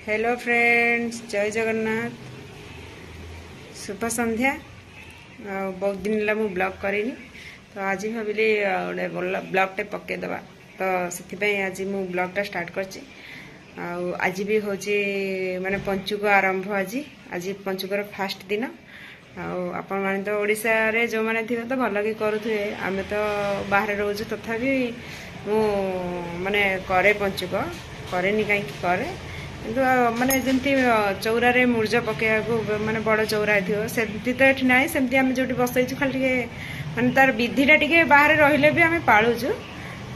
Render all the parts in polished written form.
Hello friends, जय जगन्नाथ। शुभ संध्या। बहुत दिन है मुझे ब्लॉग करेनि, तो आज भाविली गोटे ब्लॉगटे पकईदे। तो से आज मु ब्लॉगटा स्टार्ट करची। आज भी हूँ माने पंचुक आरंभ। आज पंचुकर फास्ट दिन। आपण मैंने तो ओडिशा रे जो मैंने थे तो भल कि करुवे, आम तो बाहर रोज तथापि मु माने करे पंचुक करेनि कहीं करे किंतु माने जमती चौरा रे मूर्ज पकेया माने बड़ चौरा सेमती तो ये ना सेमती आम जो बसईचु खाली माने तार विधिटा टे बाहर रहिले भी आम पालुचु।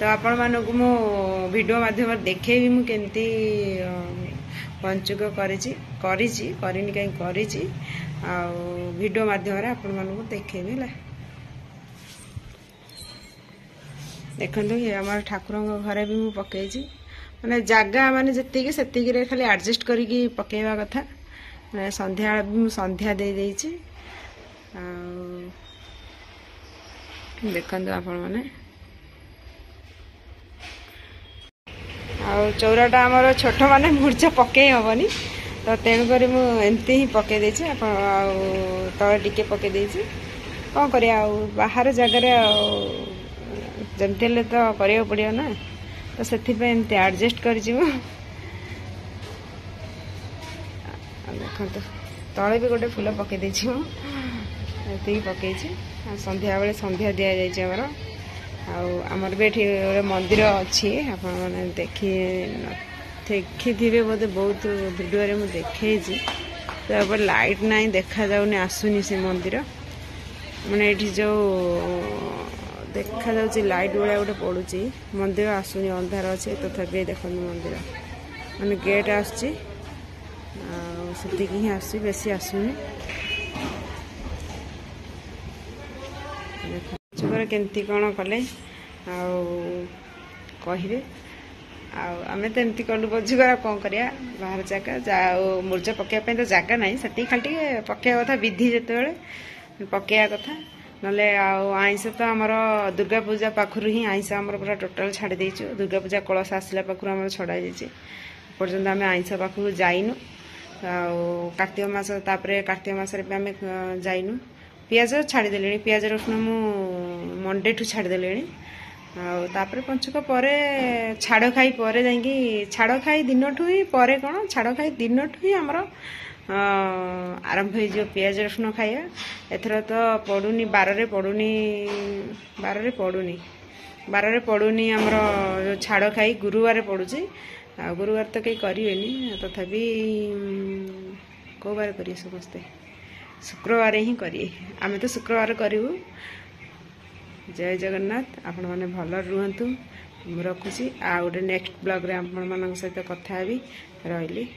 तो आपण मानक मो वीडियो माध्यम देखेबी मु केमती पंचुक करिनी कहीं करिची वीडियो माध्यम आपण मानक देखेबी। देखंतु ये हमर ठाकुर घरे भी मु पकेची माने जगह माने जत्ती से खाली एडजस्ट करके पकेवा कथा। माने संध्या भी संध्या दे देइची। देखंतु आपण माने चौराटा आमर छोट माने मूर्छा पकई हेनी, तो तेणुक एमती ही पकई देछि। तले टिके पकई देछि कौन करिया बाहर जगार जमती हेले तो करिया पड़ियो ना, तो से एमती एडजस्ट कर देखो। तले भी गोटे फूल पकई देछि एति पकई संध्या बेले संध्या दिया जाइए आमर। आमर भी ये गोटे मंदिर अच्छी आप देखी बोधे बहुत वीडियो मुझे देखे। तो अब लाइट ना देखा जाऊनी आसुनी से मंदिर माने ये जो देखा जाउची लाइट वाला गोटे पड़ुची मंदिर आसुनी अंधार अच्छे। तथापि देखो मंदिर माने गेट आसुची ही आसुची बेसी आसुनी। चुकर केमती कौन कले कहे आम तो एमती कलु बजुकर कौन करिया बाहर जगह मूर्ज पकड़ तो जगह ना से खाली पकड़ा कथा विधि जिते पकड़ा कथा नले आइंस तो आमर दुर्गा पूजा पाखर ही आइंस आमर पूरा टोटाल छाड़ी देचु। दुर्गा पूजा कलश आसला पाखर आम छड़ा पर्यंत आम आइंस पाखक जाइनु। कार्तिक मास कार्तिक मस आम जाइनु। पियाज छाड़देले पियाज रसुण मु मंडे ठू छाड़देले। तापर पंचुक पर छाड़ खाई पर जाइंकी छाड़ खाई दिन ठू ही पर कौन छाड़ खाई दिन ठू ही आमर आरंभ हो पियाज रसुण खाइया। एथर तो पड़ुनी बारे पड़ुनी आमर जो छाड़ खाई गुरुवार पड़ुची। गुरुवार तो कहीं करेनि, तथापि कौ बार करिए समस्ते शुक्रवार ही करिए। आम तो शुक्रवार करूँ। जय जगन्नाथ। आपण मैंने भल रुहतु। रखुची आ गोटे नेक्स्ट ब्लॉग रे आपण मान सहित कथा हेबी। रही।